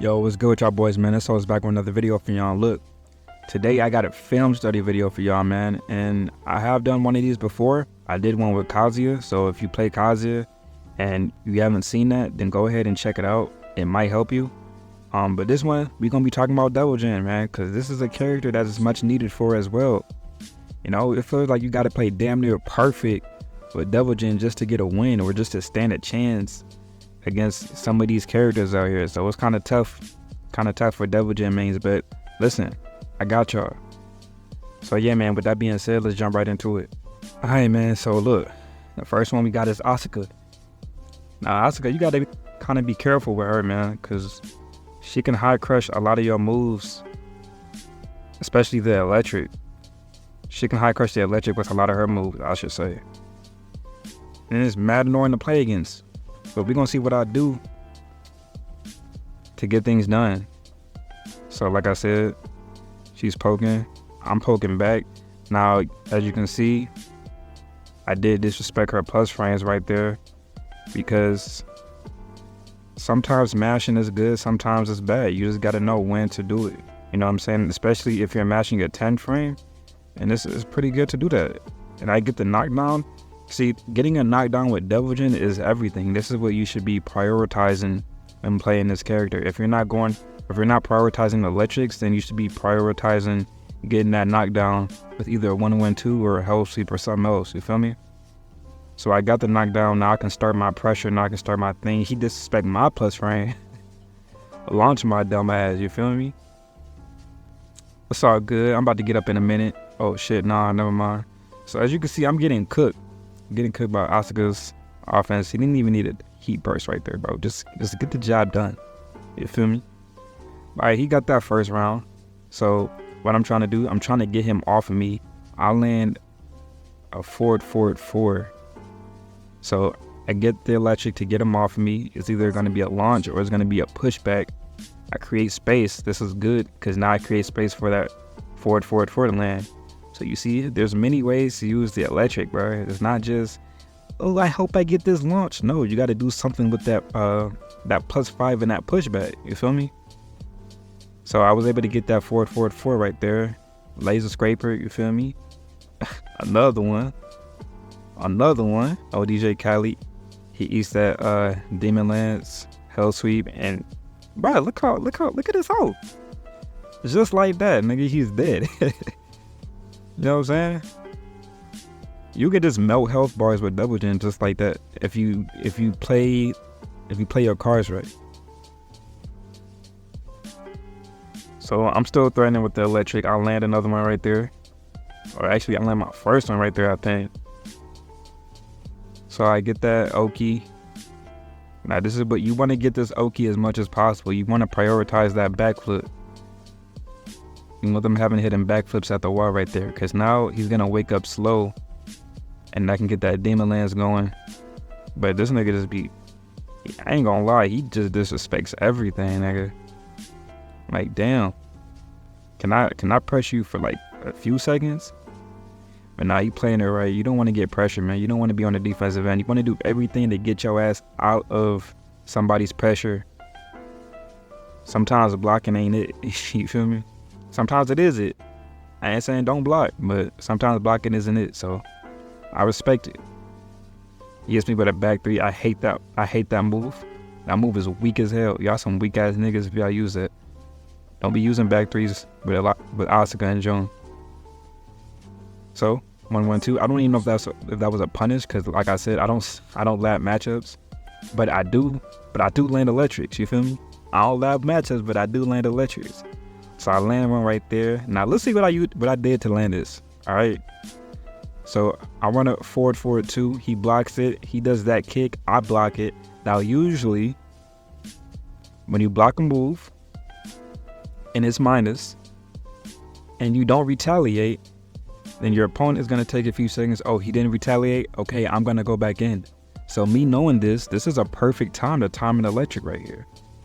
Yo, what's good with y'all boys, man? It's always back with another video for y'all. Look, today I got a film study video for y'all, man. And I have done one of these before. I did one with Kazuya. So if you play Kazuya and you haven't seen that, then go ahead and check it out. It might help you. But this one, we're going to be talking about Devil Jin, man. Because this is a character that is much needed for as well. You know, it feels like you got to play damn near perfect with Devil Jin just to get a win or just to stand a chance against some of these characters out here. So it's kind of tough for Devil Jin mains, but listen, I got y'all. So yeah, man, with that being said, let's jump right into it. All right, man, so look, the first one we got is Asuka. Now Asuka, you gotta kind of be careful with her, man, because she can high crush a lot of your moves, especially the electric. She can high crush the electric with a lot of her moves, I should say. And it's mad annoying to play against. But we're going to see what I do to get things done. So like I said, she's poking. I'm poking back. Now, as you can see, I did disrespect her plus frames right there. Because sometimes mashing is good, sometimes it's bad. You just got to know when to do it. You know what I'm saying? Especially if you're mashing a 10 frame. And this is pretty good to do that. And I get the knockdown. See, getting a knockdown with Devil Jin is everything. This is what you should be prioritizing when playing this character. If you're not prioritizing electrics, then you should be prioritizing getting that knockdown with either a 1-1-2 or a hell sweep or something else. You feel me? So I got the knockdown. Now I can start my pressure. Now I can start my thing. He disrespect my plus frame. Launch my dumb ass. You feel me? It's all good. I'm about to get up in a minute. Oh shit, nah, never mind. So as you can see, I'm getting cooked. Getting cooked by Asuka's offense. He didn't even need a heat burst right there, bro. Just get the job done. You feel me? All right, he got that first round. So what I'm trying to do, I'm trying to get him off of me. I'll land a forward. So I get the electric to get him off of me. It's either going to be a launch or it's going to be a pushback. I create space. This is good because now I create space for that forward to land. So you see, there's many ways to use the electric, bro. It's not just, oh, I hope I get this launch. No, you got to do something with that that +5 and that pushback. You feel me? So I was able to get that forward right there. Laser scraper, you feel me? Another one. Oh, DJ Khaled. He eats that Demon Lance, Hell Sweep, and bro, look at this hoe. Just like that, nigga, he's dead. You know what I'm saying? You can just melt health bars with Devil Jin just like that if you play your cards right. So I'm still threatening with the electric. I'll land another one right there. Or actually, I'll land my first one right there, I think. So I get that Oki. Now this is, but you want to get this Oki as much as possible. You want to prioritize that backflip. You want them having hidden backflips at the wall right there, because now he's gonna wake up slow and I can get that Demon Lance going. But this nigga just be, I ain't gonna lie, he just disrespects everything, nigga. Like, damn, can I press you for like a few seconds? But now you playing it right. You don't want to get pressure, man. You don't want to be on the defensive end. You want to do everything to get your ass out of somebody's pressure. Sometimes blocking ain't it. You feel me? Sometimes it is it. I ain't saying don't block, but sometimes blocking isn't it. So I respect it. He hits me with a back three. I hate that move. That move is weak as hell. Y'all some weak ass niggas if y'all use it. Don't be using back threes with Asuka and Jun. So 1-1-2. I don't even know if that was a punish, because like I said, I don't lab matchups, but I do land electrics. You feel me? I don't lab matchups, but I do land electrics. So I land one right there. Now let's see what I did to land this. All right. So I run a forward 2. He blocks it. He does that kick. I block it. Now usually, when you block a move and it's minus, and you don't retaliate, then your opponent is gonna take a few seconds. Oh, he didn't retaliate. Okay, I'm gonna go back in. So me knowing this is a perfect time to time an electric right here.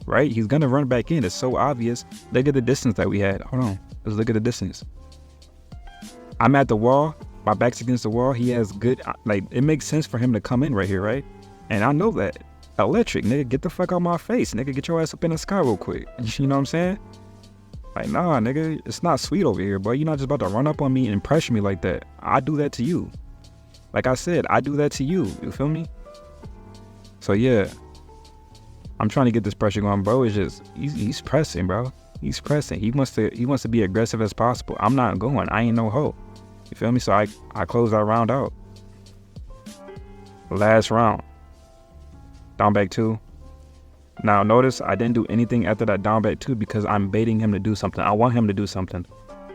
Right? He's gonna run back in. It's so obvious. Look at the distance that we had. Hold on. Let's look at the distance. I'm at the wall. My back's against the wall. He has good, like, it makes sense for him to come in right here, right? And I know that. electric, nigga. Get the fuck out my face, nigga. Get your ass up in the sky real quick. You know what I'm saying? Like, nah, nigga, it's not sweet over here, boy. You're not just about to run up on me and pressure me like that. I do that to you. Like I said, I do that to you. You feel me? So yeah, I'm trying to get this pressure going, bro. It's just he's pressing, bro. He's pressing. He wants to be aggressive as possible. I'm not going. I ain't no hoe. You feel me? So I closed that round out. Last round. Down back 2. Now notice I didn't do anything after that down back 2 because I'm baiting him to do something. I want him to do something.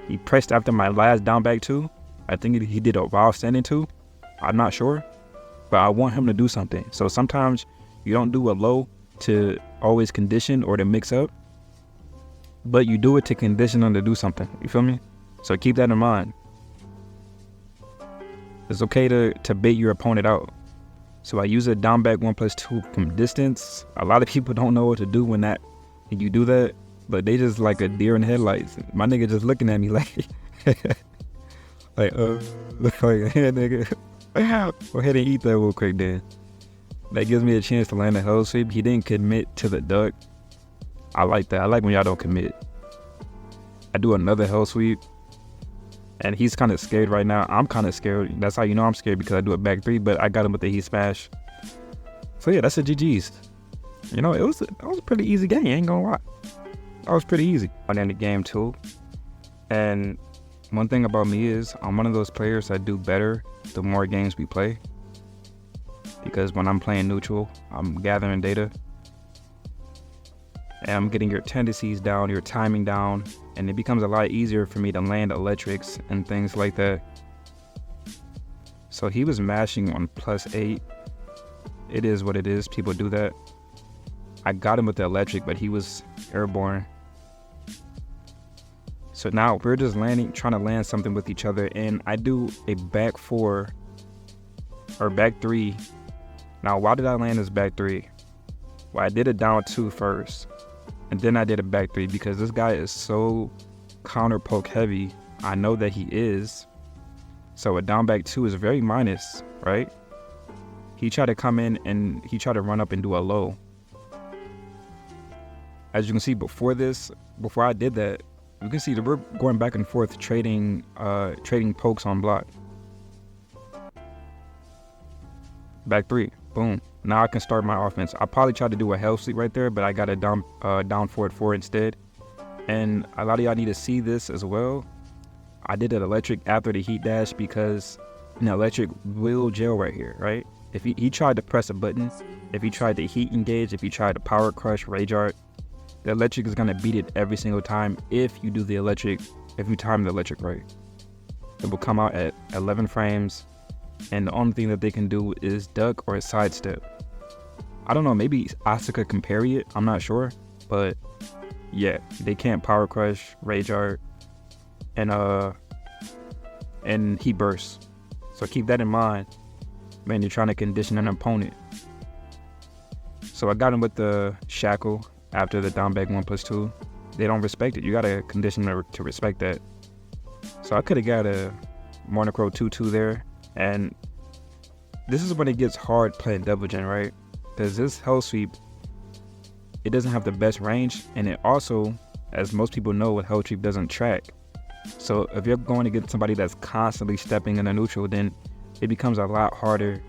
He pressed after my last down back 2. I think he did a wild standing 2. I'm not sure. But I want him to do something. So sometimes you don't do a low to always condition or to mix up. But you do it to condition him to do something. You feel me? So keep that in mind. It's okay to bait your opponent out. So I use a down back 1+2 from distance. A lot of people don't know what to do when you do that, but they just like a deer in headlights. My nigga just looking at me like, like, hey nigga, go ahead and eat that real quick then. That gives me a chance to land a hell sweep. He didn't commit to the duck. I like that. I like when y'all don't commit. I do another hell sweep. And he's kind of scared right now. I'm kind of scared. That's how you know I'm scared, because I do a back 3, but I got him with the heat smash. So yeah, that's a GG's. You know, it was a pretty easy game. I ain't gonna lie. That was pretty easy. I ended game 2. And one thing about me is I'm one of those players that do better the more games we play. Because when I'm playing neutral, I'm gathering data. And I'm getting your tendencies down, your timing down, and it becomes a lot easier for me to land electrics and things like that. So he was mashing on +8. It is what it is. People do that. I got him with the electric, but he was airborne. So now we're just trying to land something with each other, and I do a back 4 or back 3. Now, why did I land this back 3? Well, I did a down 2 first. And then I did a back 3 because this guy is so counter poke heavy. I know that he is. So a down back 2 is very minus, right? He tried to come in and he tried to run up and do a low. As you can see before I did that, you can see that we're going back and forth trading pokes on block. Back 3, boom. Now I can start my offense. I probably tried to do a hell sweep right there, but I got a down forward 4 instead. And a lot of y'all need to see this as well. I did an electric after the heat dash because an electric will jail right here, right? If he tried to press a button, if he tried to heat engage, if he tried to power crush, rage art, the electric is gonna beat it every single time if you do the electric, if you time the electric right. It will come out at 11 frames. And the only thing that they can do is duck or sidestep. I don't know, maybe Asuka can parry it, I'm not sure. But yeah, they can't power crush, rage art, and heat burst. So keep that in mind when you're trying to condition an opponent. So I got him with the shackle after the down back 1+2. They don't respect it. You gotta condition them to respect that. So I could have got a Monocro 2-2 there. And this is when it gets hard playing Devil Jin, right? Because this hell sweep, it doesn't have the best range, and it also, as most people know, hell sweep doesn't track. So if you're going to get somebody that's constantly stepping in a neutral, then it becomes a lot harder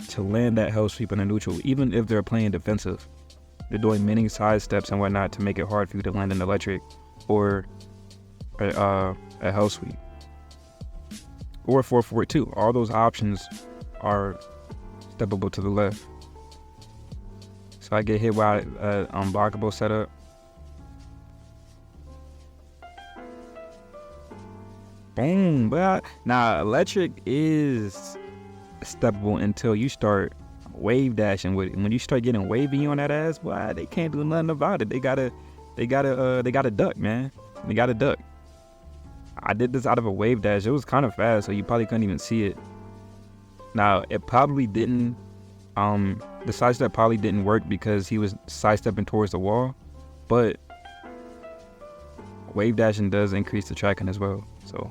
to land that hell sweep in a neutral, even if they're playing defensive. They're doing many side steps and whatnot to make it hard for you to land an electric or a hell sweep. Or 4-4-2. All those options are steppable to the left. So I get hit by an unblockable setup. Boom. But now electric is steppable until you start wave dashing with it. When you start getting wavy on that ass, boy, they can't do nothing about it. They gotta duck, man. They gotta duck. I did this out of a wave dash. It was kind of fast, so you probably couldn't even see it. Now, it probably didn't, the sidestep probably didn't work because he was sidestepping towards the wall, but wave dashing does increase the tracking as well, so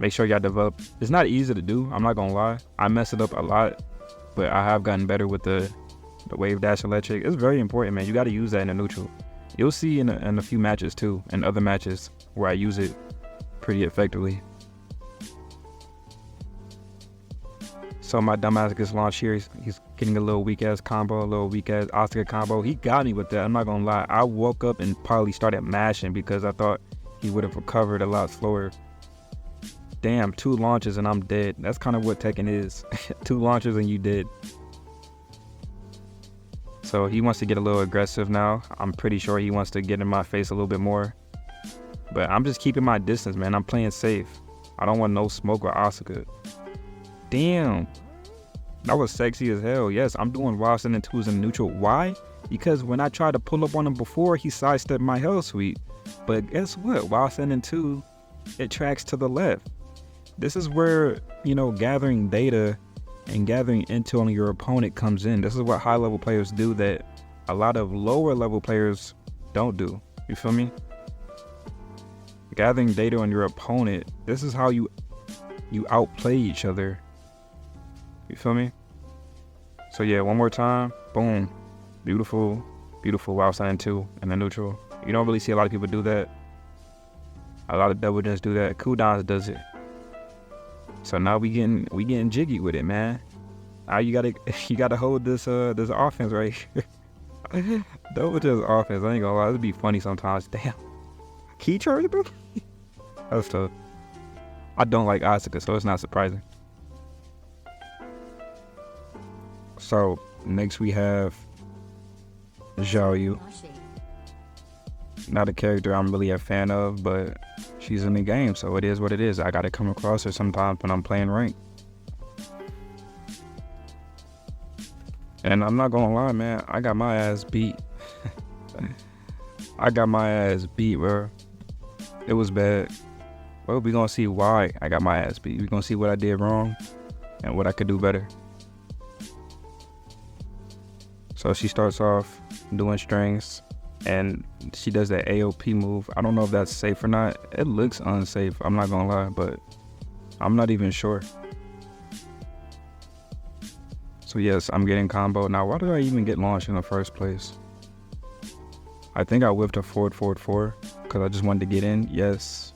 make sure y'all develop. It's not easy to do, I'm not gonna lie. I mess it up a lot, but I have gotten better with the wave dash electric. It's very important, man. You got to use that in a neutral. You'll see in a few matches too, in other matches where I use it pretty effectively. So my dumbass gets launched here. He's getting a little weak ass combo, a little weak ass Asuka combo. He got me with that. I'm not gonna lie. I woke up and probably started mashing because I thought he would have recovered a lot slower. Damn, 2 launches and I'm dead. That's kind of what Tekken is. 2 launches and you dead. So he wants to get a little aggressive now. I'm pretty sure he wants to get in my face a little bit more. But I'm just keeping my distance, man. I'm playing safe. I don't want no smoke with Asuka. Damn. That was sexy as hell. Yes, I'm doing wild sending 2s in neutral. Why? Because when I tried to pull up on him before, he sidestepped my hell sweep. But guess what? Wild sending 2, it tracks to the left. This is where, you know, gathering data and gathering intel on your opponent comes in. This is what high level players do that a lot of lower level players don't do. You feel me? Gathering data on your opponent. This is how you outplay each other. You feel me? So yeah, one more time. Boom. Beautiful, beautiful wild sign 2 in the neutral. You don't really see a lot of people do that. A lot of Devil Jins do that. Cooldowns does it. So now we getting jiggy with it, man. Now you gotta hold this offense right here. Devil Jin's offense, I ain't gonna lie, it'd be funny sometimes. Damn. Key charge, bro? That's tough. I don't like Asuka, so it's not surprising. So next we have Xiaoyu. Not a character I'm really a fan of, but she's in the game, so it is what it is. I gotta come across her sometimes when I'm playing ranked. And I'm not gonna lie, man, I got my ass beat. I got my ass beat, bro. It was bad. Well, we gonna see why I got my ass beat. We gonna see what I did wrong and what I could do better. So she starts off doing strings and she does that AOP move. I don't know if that's safe or not. It looks unsafe, I'm not gonna lie, but I'm not even sure. So yes, I'm getting combo. Now, why did I even get launched in the first place? I think I whipped a forward because I just wanted to get in. Yes,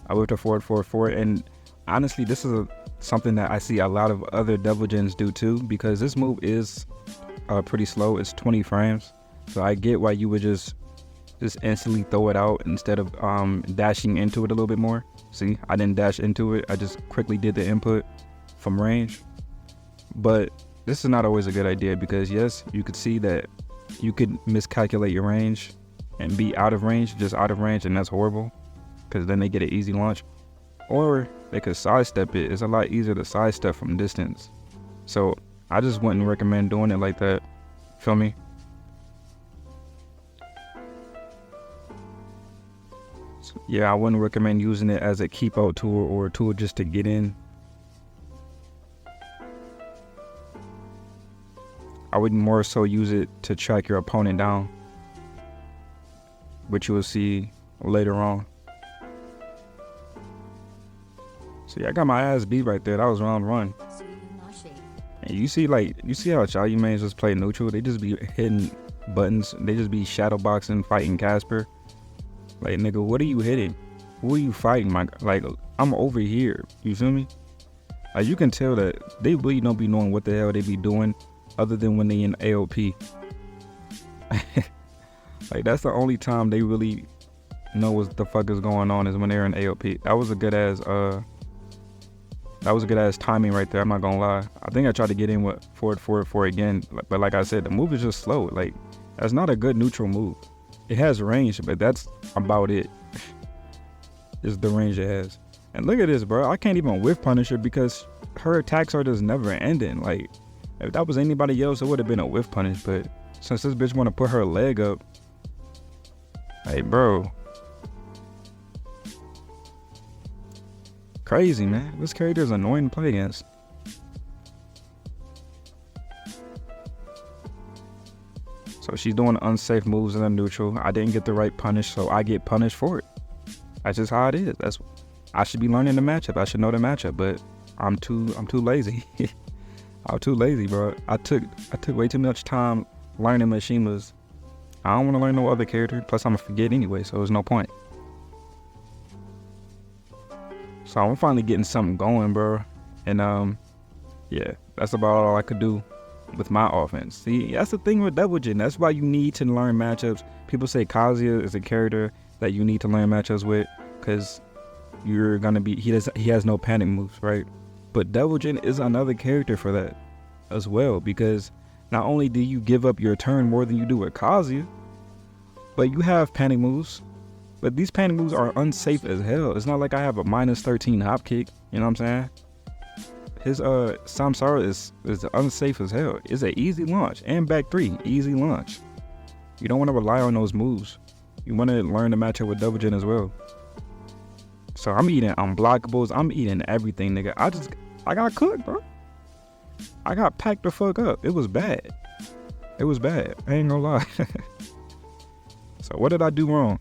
I whipped a forward, and honestly, this is something that I see a lot of other Devil Jins do too, because this move is pretty slow. It's 20 frames, so I get why you would just instantly throw it out instead of dashing into it a little bit more. See, I didn't dash into it. I just quickly did the input from range. But this is not always a good idea because yes, you could see that you could miscalculate your range and be out of range, just out of range, and that's horrible because then they get an easy launch. Or they could sidestep it. It's a lot easier to sidestep from distance. So I just wouldn't recommend doing it like that. Feel me? So, yeah, I wouldn't recommend using it as a keep out tool or a tool just to get in. I would more so use it to track your opponent down, which you will see later on. So yeah, I got my ass beat right there. That was round 1. And you see how Xiaoyu mains just play neutral? They just be hitting buttons. They just be shadow boxing, fighting Casper. Like, nigga, what are you hitting? Who are you fighting? Like, I'm over here. You feel me? Like, you can tell that they really don't be knowing what the hell they be doing other than when they in AOP. Like, that's the only time they really know what the fuck is going on is when they're in AOP. That was a good ass timing right there, I'm not gonna lie. I think I tried to get in with forward again, but like I said, the move is just slow. Like, that's not a good neutral move. It has range, but that's about it. Is the range it has. And look at this, bro. I can't even whiff punish her because her attacks are just never ending. Like, if that was anybody else, it would have been a whiff punish, but since this bitch want to put her leg up, like, bro, crazy, man. This character is annoying to play against. So she's doing unsafe moves in the neutral. I didn't get the right punish, so I get punished for it. That's just how it is. I should be learning the matchup. I should know the matchup, but I'm too lazy. I was too lazy, bro. I took way too much time learning Mishimas. I don't want to learn no other character. Plus, I'm gonna forget anyway, so there's no point. So I'm finally getting something going, bro. And yeah, that's about all I could do with my offense. See, that's the thing with Devil Jin. That's why you need to learn matchups. People say Kazuya is a character that you need to learn matchups with, because you're gonna be he has no panic moves, right? But Devil Jin is another character for that as well, because not only do you give up your turn more than you do with Kazuya, but you have panic moves. But these panic moves are unsafe as hell. It's not like I have a -13 hop kick, you know what I'm saying? His Samsara is unsafe as hell. It's an easy launch, and back 3, easy launch. You don't want to rely on those moves. You want to learn to match up with Devil Jin as well. So I'm eating unblockables. I'm eating everything, nigga. I got cooked, bro. I got packed the fuck up. It was bad. It was bad. I ain't gonna lie. So what did I do wrong?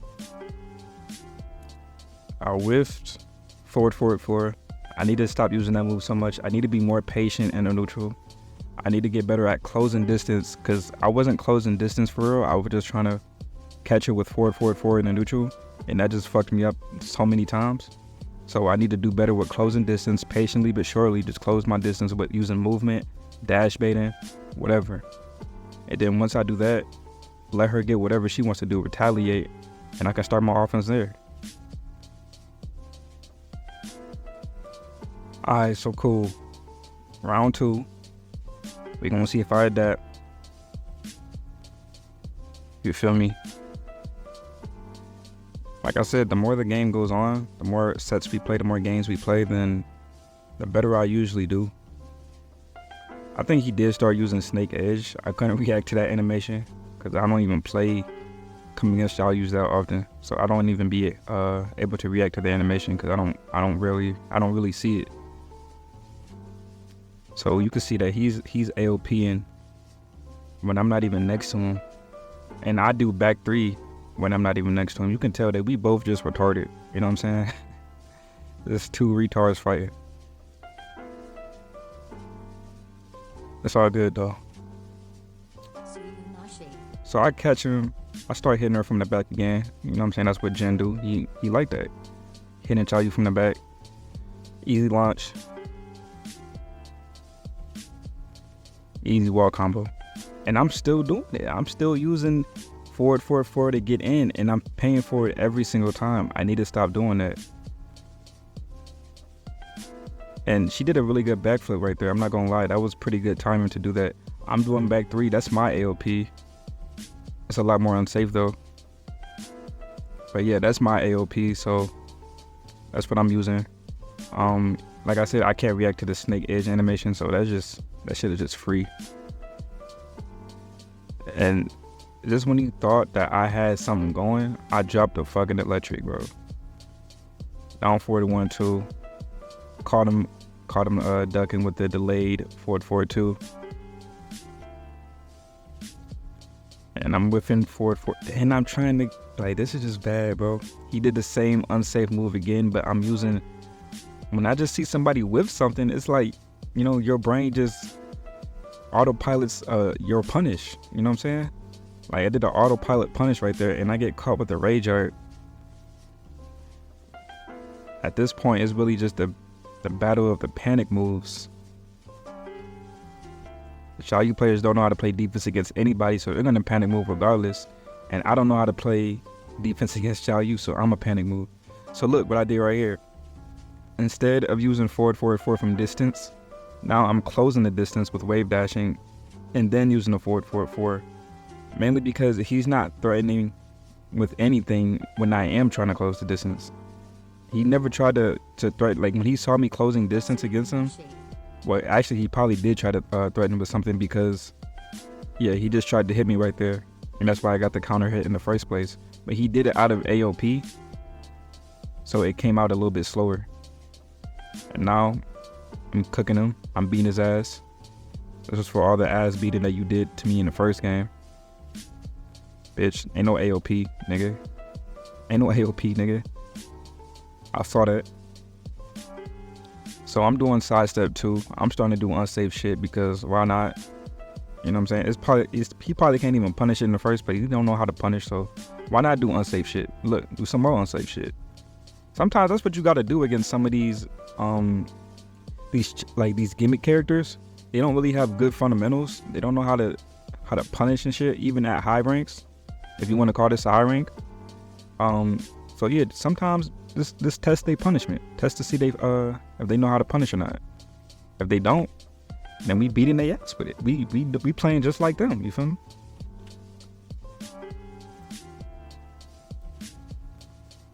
I whiffed forward. I need to stop using that move so much. I need to be more patient in a neutral. I need to get better at closing distance, because I wasn't closing distance for real. I was just trying to catch her with forward in the neutral, and that just fucked me up so many times. So I need to do better with closing distance, patiently but surely. Just close my distance with using movement, dash baiting, whatever. And then once I do that, let her get whatever she wants to do, retaliate, and I can start my offense there. Alright, so cool. Round 2. We gonna see if I adapt. You feel me? Like I said, the more the game goes on, the more sets we play, the more games we play, then the better I usually do. I think he did start using Snake Edge. I couldn't react to that animation because I don't even play coming against Xiaoyu that often, so I don't even be able to react to the animation because I don't really see it. So you can see that he's AOPing when I'm not even next to him, and I do back 3 when I'm not even next to him. You can tell that we both just retarded. You know what I'm saying? There's 2 retards fighting. It's all good though. So I catch him. I start hitting her from the back again. You know what I'm saying? That's what Jin do. He like that. Hitting Xiaoyu from the back. Easy launch. Easy wall combo. And I'm still doing it. I'm still using forward to get in, and I'm paying for it every single time. I need to stop doing that. And she did a really good backflip right there. I'm not gonna lie, that was pretty good timing to do that. I'm doing back 3. That's my AOP. It's a lot more unsafe though. But yeah, that's my AOP, so that's what I'm using. Like I said, I can't react to the Snake Edge animation, so that shit is just free. And just when you thought that I had something going, I dropped the fucking electric, bro. Down 41-2. Caught him ducking with the delayed forward 2. And I'm whiffing forward, and I'm trying to, like, this is just bad, bro. He did the same unsafe move again, but I'm using, when I just see somebody whiff something, it's like, you know, your brain just autopilots your punish. You know what I'm saying? Like, I did the autopilot punish right there, and I get caught with the rage art. At this point, it's really just the battle of the panic moves. Xiaoyu players don't know how to play defense against anybody, so they're gonna panic move regardless. And I don't know how to play defense against Xiaoyu, so I'm a panic move. So look what I did right here. Instead of using forward from distance, now I'm closing the distance with wave dashing, and then using the forward. Mainly because he's not threatening with anything when I am trying to close the distance. He never tried to threaten, like when he saw me closing distance against him. Well, actually, he probably did try to threaten with something because, yeah, he just tried to hit me right there. And that's why I got the counter hit in the first place. But he did it out of AOP, so it came out a little bit slower. And now, I'm cooking him. I'm beating his ass. This is for all the ass beating that you did to me in the first game. Bitch, ain't no AOP, nigga. Ain't no AOP, nigga. I saw that. So I'm doing sidestep too. I'm starting to do unsafe shit because why not? You know what I'm saying? He probably can't even punish it in the first place. He don't know how to punish, so why not do unsafe shit? Look, do some more unsafe shit. Sometimes that's what you gotta do against some of these gimmick characters. They don't really have good fundamentals. They don't know how to punish and shit, even at high ranks, if you want to call this a high rank. So yeah, sometimes this test their punishment. Test to see if they know how to punish or not. If they don't, then we beating their ass with it. We playing just like them, you feel me?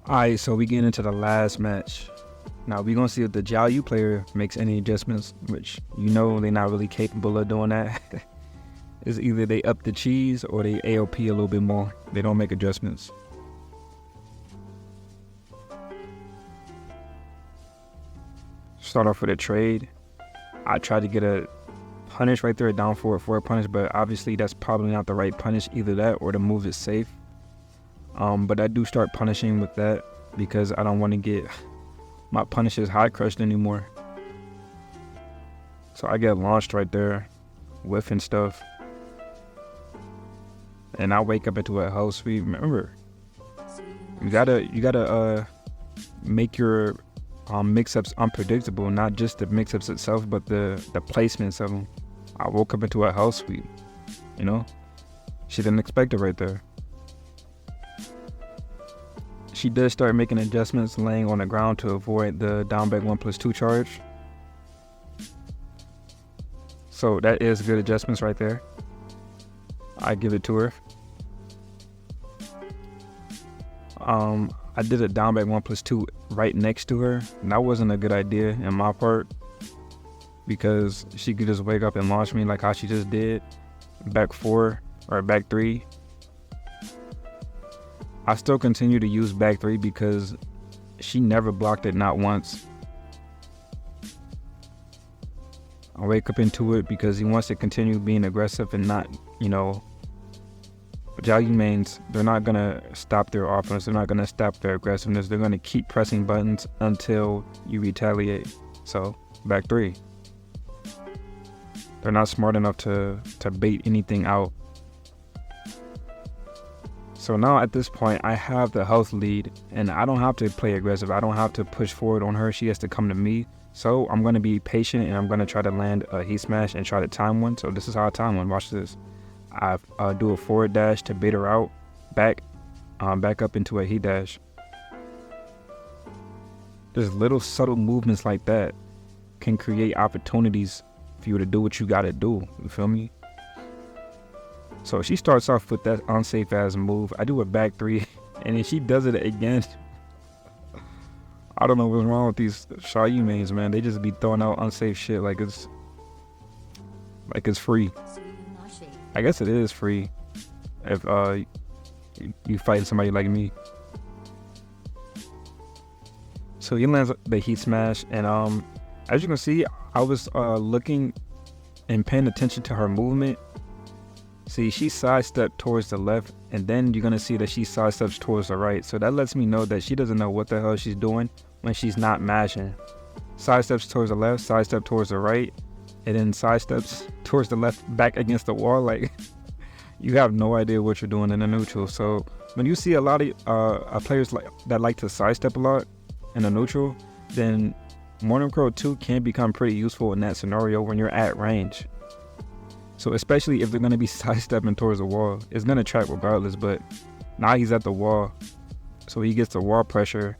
Alright, so we get into the last match. Now we're gonna see if the Xiaoyu player makes any adjustments, which you know they're not really capable of doing that. It's either they up the cheese or they AOP a little bit more. They don't make adjustments. Start off with a trade. I tried to get a punish right there, a down forward punish, but obviously that's probably not the right punish. Either that or the move is safe. But I do start punishing with that because I don't want to get my punishes high crushed anymore. So I get launched right there, whiffing stuff. And I wake up into a hell sweep. Remember, you gotta make your mix-ups unpredictable, not just the mix-ups itself, but the placements of them. I woke up into a hell sweep, you know? She didn't expect it right there. She does start making adjustments, laying on the ground to avoid the down back 1+2 charge. So that is good adjustments right there. I give it to her. I did a down back 1+2 right next to her. And that wasn't a good idea in my part because she could just wake up and launch me like how she just did. Back 4 or back 3. I still continue to use back 3 because she never blocked it, not once. I wake up into it because he wants to continue being aggressive and not, you know, Xiaoyu mains, they're not going to stop their offense. They're not going to stop their aggressiveness. They're going to keep pressing buttons until you retaliate. So, back 3. They're not smart enough to bait anything out. So now at this point, I have the health lead and I don't have to play aggressive. I don't have to push forward on her. She has to come to me. So I'm going to be patient and I'm going to try to land a heat smash and try to time one. So this is how I time one. Watch this. I do a forward dash to bait her out, back up into a heat dash. There's little subtle movements like that can create opportunities for you to do what you got to do. You feel me? So she starts off with that unsafe ass move. I do a back 3 and then she does it again. I don't know what's wrong with these Xiaoyu mains, man. They just be throwing out unsafe shit like it's free. I guess it is free if you fight somebody like me. So he lands the heat smash and as you can see, I was looking and paying attention to her movement. See, she sidestepped towards the left, and then you're going to see that she sidesteps towards the right. So that lets me know that she doesn't know what the hell she's doing when she's not mashing. Sidesteps towards the left, sidestep towards the right, and then sidesteps towards the left back against the wall. Like, you have no idea what you're doing in the neutral. So when you see a lot of players that like to sidestep a lot in the neutral, then Morning Crow 2 can become pretty useful in that scenario when you're at range. So especially if they're going to be sidestepping towards the wall, it's going to track regardless, but now he's at the wall, so he gets the wall pressure.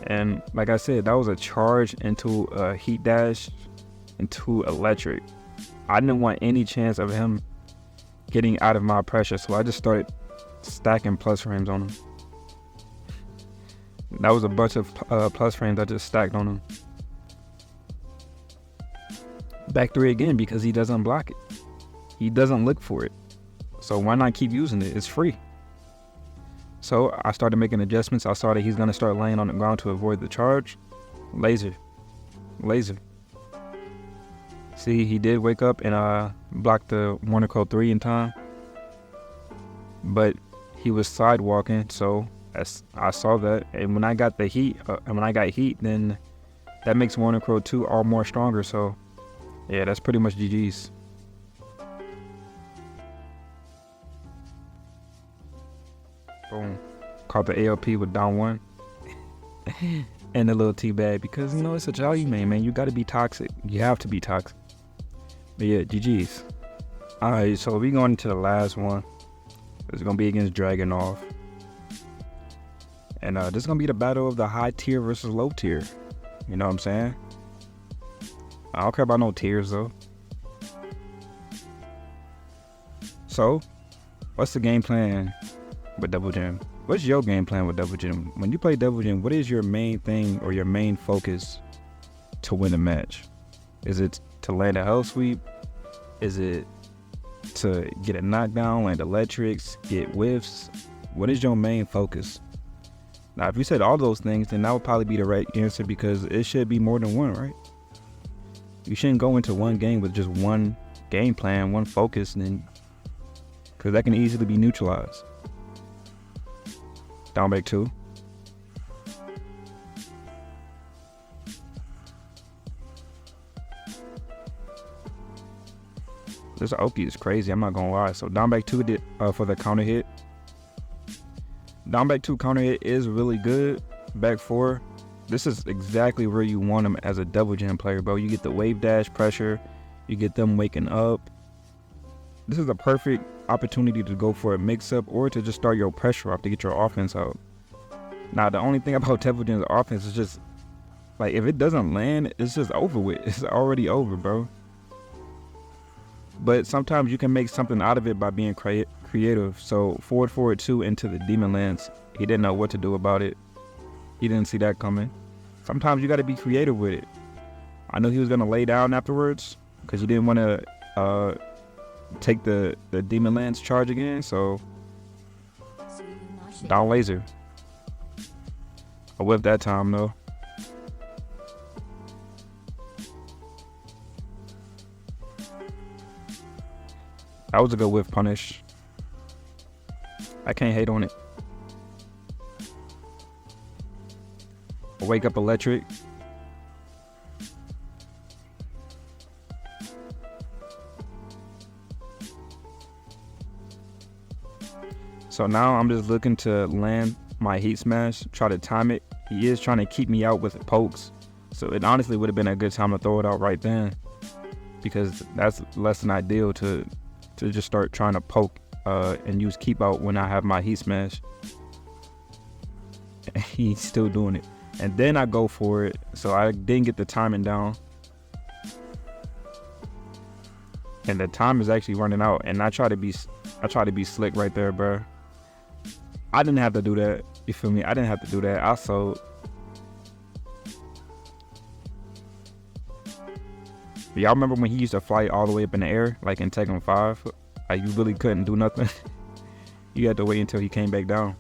And like I said, that was a charge into a heat dash into electric. I didn't want any chance of him getting out of my pressure, so I just started stacking plus frames on him. That was a bunch of plus frames I just stacked on him. Back 3 again because he doesn't block it. He doesn't look for it. So why not keep using it? It's free. So I started making adjustments. I saw that he's going to start laying on the ground to avoid the charge. Laser. See, he did wake up and block the Warner Code 3 in time. But he was sidewalking, so I saw that. And when I got the heat, then that makes Warning Crow 2 all more stronger. So yeah, that's pretty much GG's. Boom. Caught the ALP with down 1. And a little teabag because, you know, it's a Xiaoyu man. You gotta be toxic. You have to be toxic. But yeah, GG's. Alright, so we going into the last one. It's gonna be against Dragonov. And this is gonna be the battle of the high tier versus low tier. You know what I'm saying? I don't care about no tiers though. So, what's the game plan with Devil Jin? What's your game plan with Devil Jin? When you play Devil Jin, what is your main thing or your main focus to win a match? Is it to land a hell sweep? Is it to get a knockdown, land electrics, get whiffs? What is your main focus? Now, if you said all those things, then that would probably be the right answer because it should be more than one, right? You shouldn't go into one game with just one game plan, one focus, and because that can easily be neutralized. Down back 2. This Oki is crazy, I'm not gonna lie. So down back 2 did for the counter hit. Down back 2 counter hit is really good. Back 4, this is exactly where you want him as a Devil Jin player, bro. You get the wave dash pressure, you get them waking up. This is a perfect opportunity to go for a mix-up or to just start your pressure off to get your offense out. Now, the only thing about Devil Jin's offense is just, like, if it doesn't land, it's just over with. It's already over, bro. But sometimes you can make something out of it by being creative. So, forward 2 into the Demon Lance. He didn't know what to do about it. He didn't see that coming. Sometimes you got to be creative with it. I know he was going to lay down afterwards because he didn't want to take the Demon Lance charge again, so down laser. I whiffed that time though. That was a good whiff punish. I can't hate on it. Wake up electric. So now I'm just looking to land my heat smash, try to time it. He is trying to keep me out with pokes. So it honestly would have been a good time to throw it out right then, because that's less than ideal to just start trying to poke and use keep out when I have my heat smash. And he's still doing it. And then I go for it. So I didn't get the timing down. And the time is actually running out. And I try to be slick right there, bro. I didn't have to do that. You feel me? I didn't have to do that. I sold. Y'all remember when he used to fly all the way up in the air, like in Tekken 5? Like you really couldn't do nothing. You had to wait until he came back down.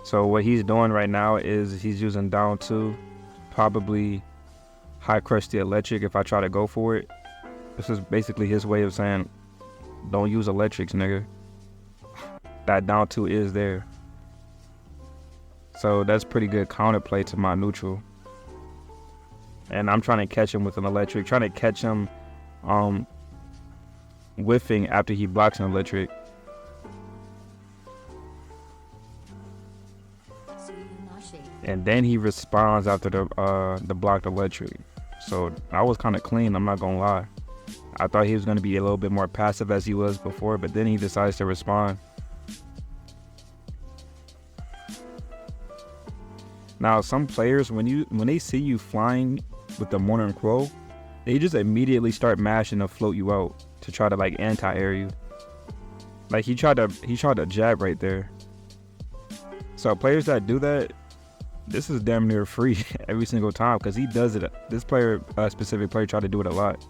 So what he's doing right now is he's using down 2, probably high crush the electric if I try to go for it. This is basically his way of saying, don't use electrics, nigga. That down 2 is there. So that's pretty good counterplay to my neutral. And I'm trying to catch him with an electric, trying to catch him whiffing after he blocks an electric. And then he responds after the blocked electric. So I was kind of clean, I'm not gonna lie. I thought he was gonna be a little bit more passive as he was before, but then he decides to respond. Now some players, when they see you flying with the Morning Crow, they just immediately start mashing to float you out to try to like anti-air you. Like he tried to jab right there. So players that do that, this is damn near free every single time because he does it. This player, specific player, tried to do it a lot.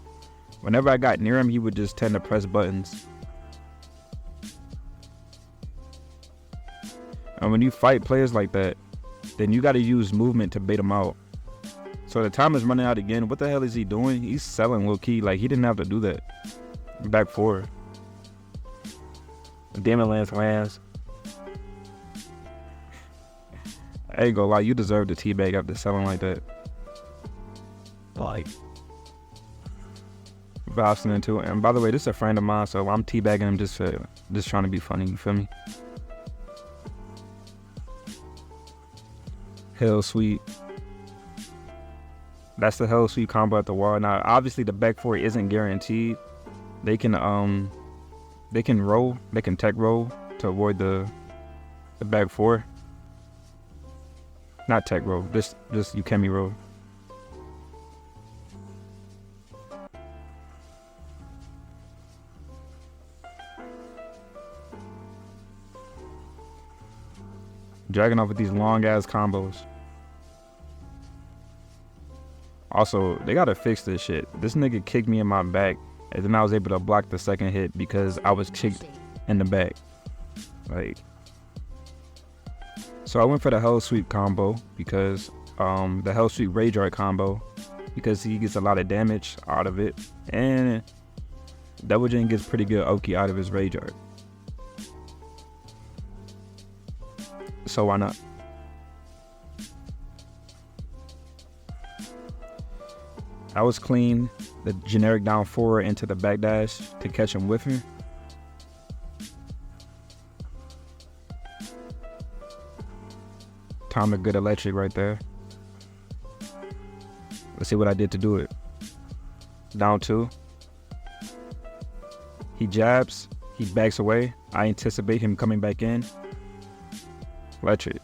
Whenever I got near him, he would just tend to press buttons. And when you fight players like that, then you got to use movement to bait him out. So the time is running out again. What the hell is he doing? He's selling low key. Like he didn't have to do that. Back 4. Demon Lance lands. I ain't gonna lie, you deserve the teabag after selling like that. Like, Bouncing into it. And by the way, this is a friend of mine, so I'm teabagging him just trying to be funny, you feel me? Hell Sweep. That's the Hell Sweep combo at the wall. Now, obviously, the back four isn't guaranteed. They can roll, they can tech roll to avoid the back four. Not tech roll, just Yukemi roll. Dragonov with these long ass combos. Also, they gotta fix this shit. This nigga kicked me in my back, and then I was able to block the second hit because I was kicked in the back. Like, so I went for the Hell Sweep combo because the Hell Sweep Rage Art combo because he gets a lot of damage out of it, and Devil Jin gets pretty good Oki out of his Rage Art. So why not? I was clean the generic down forward into the backdash to catch him whiffing. Time a good electric right there. Let's see what I did to do it. Down two. He jabs, he backs away. I anticipate him coming back in. Electric.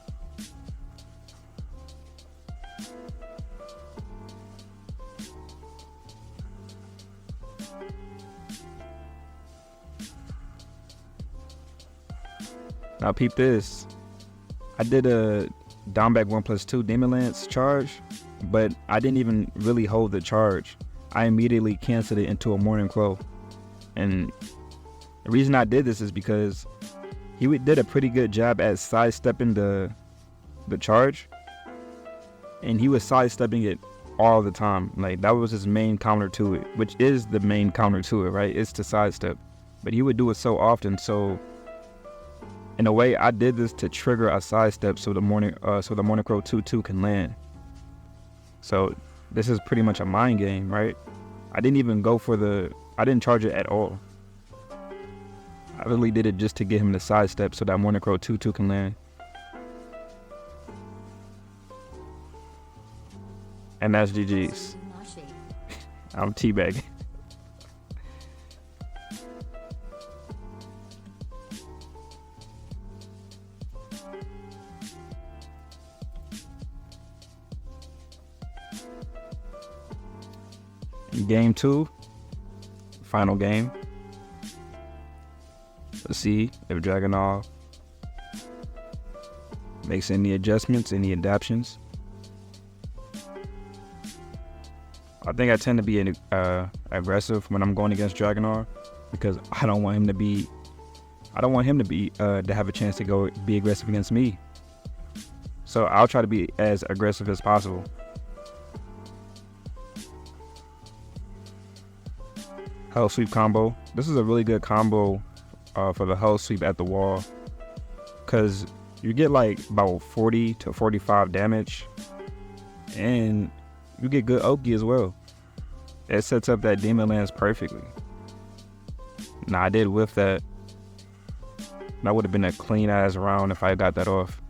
Now peep this. I did a down back 1+2 Demon Lance charge, but I didn't even really hold the charge. I immediately canceled it into a Morning Crow. And the reason I did this is because he did a pretty good job at sidestepping the charge, and he was sidestepping it all the time. Like, that was his main counter to it, which is the main counter to it, right? It's to sidestep, but he would do it so often. So in a way, I did this to trigger a sidestep so the Morning Crow 2-2 can land. So this is pretty much a mind game, right? I didn't even I didn't charge it at all. I really did it just to get him to sidestep so that Morning Crow 2-2 can land. And that's GG's. I'm teabagging. Game 2, final game. Let's see if Dragonov makes any adjustments, any adaptations. I think I tend to be aggressive when I'm going against Dragonov because I don't want him to have a chance to be aggressive against me. So I'll try to be as aggressive as possible. Hell Sweep combo. This is a really good combo for the Hell Sweep at the wall, because you get like about 40 to 45 damage, and you get good Oki as well. It sets up that Demon Lance perfectly. Now, I did whiff that. That would have been a clean ass round if I got that off.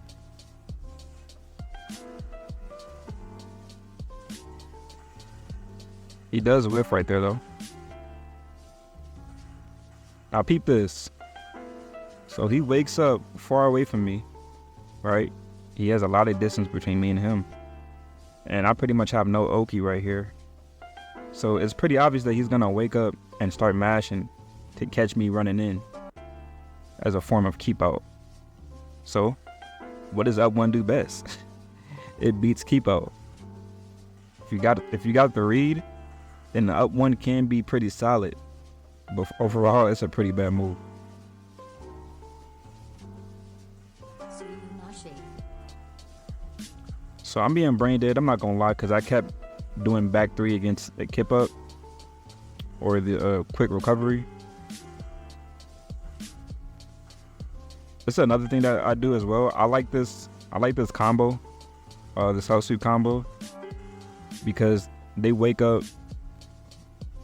He does whiff right there though. Now peep this. So he wakes up far away from me, right? He has a lot of distance between me and him. And I pretty much have no Oki right here. So it's pretty obvious that he's gonna wake up and start mashing to catch me running in as a form of keep out. So what does up one do best? It beats keep out. If you got the read, then the up one can be pretty solid. But overall, it's a pretty bad move. So I'm being brain dead, I'm not gonna lie, because I kept doing back three against the kip up or the quick recovery. It's another thing that I do as well. I like this combo, the Xiaoyu combo, because they wake up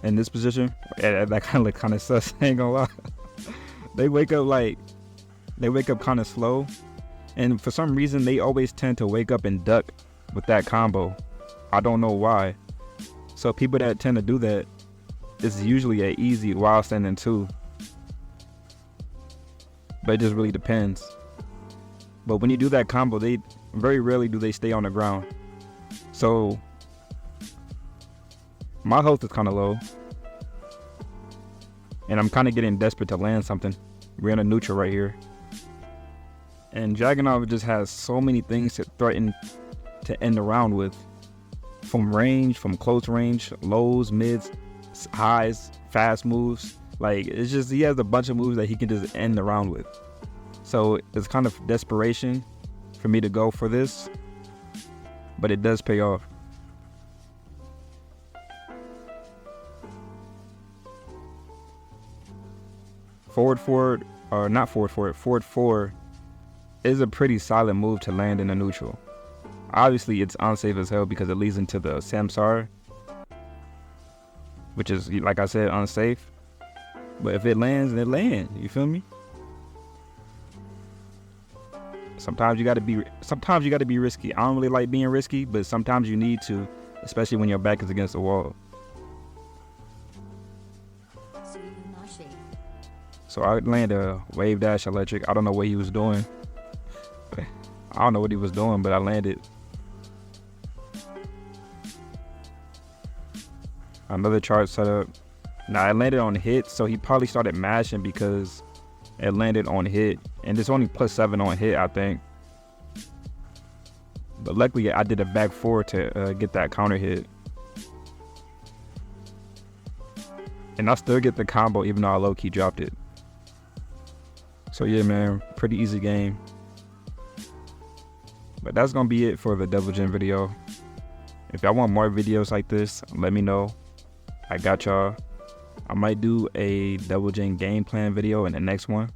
in this position. That kind of sus. I ain't gonna lie. They wake up kind of slow, and for some reason they always tend to wake up and duck with that combo. I don't know why. So people that tend to do that, it's usually an easy while standing too. But it just really depends. But when you do that combo, they very rarely do they stay on the ground. So my health is kind of low, and I'm kind of getting desperate to land something. We're in a neutral right here, and Dragonov just has so many things to threaten to end the round with, from range, from close range, lows, mids, highs, fast moves. Like, it's just, he has a bunch of moves that he can just end the round with. So it's kind of desperation for me to go for this, but it does pay off. Forward four is a pretty solid move to land in a neutral. Obviously it's unsafe as hell because it leads into the Samsara, which is, like I said, unsafe. But if it lands, then it lands. You feel me? Sometimes you gotta be risky. I don't really like being risky, but sometimes you need to, especially when your back is against the wall. So I landed a wave dash electric. I don't know what he was doing. I don't know what he was doing, but I landed. Another charge setup. Now it landed on hit, so he probably started mashing because it landed on hit, and it's only +7 on hit, I think. But luckily I did a back four to get that counter hit, and I still get the combo even though I low-key dropped it. So yeah, man, pretty easy game. But that's gonna be it for the Devil Jin video. If y'all want more videos like this, let me know. I got y'all. I might do a Devil Jin game plan video in the next one.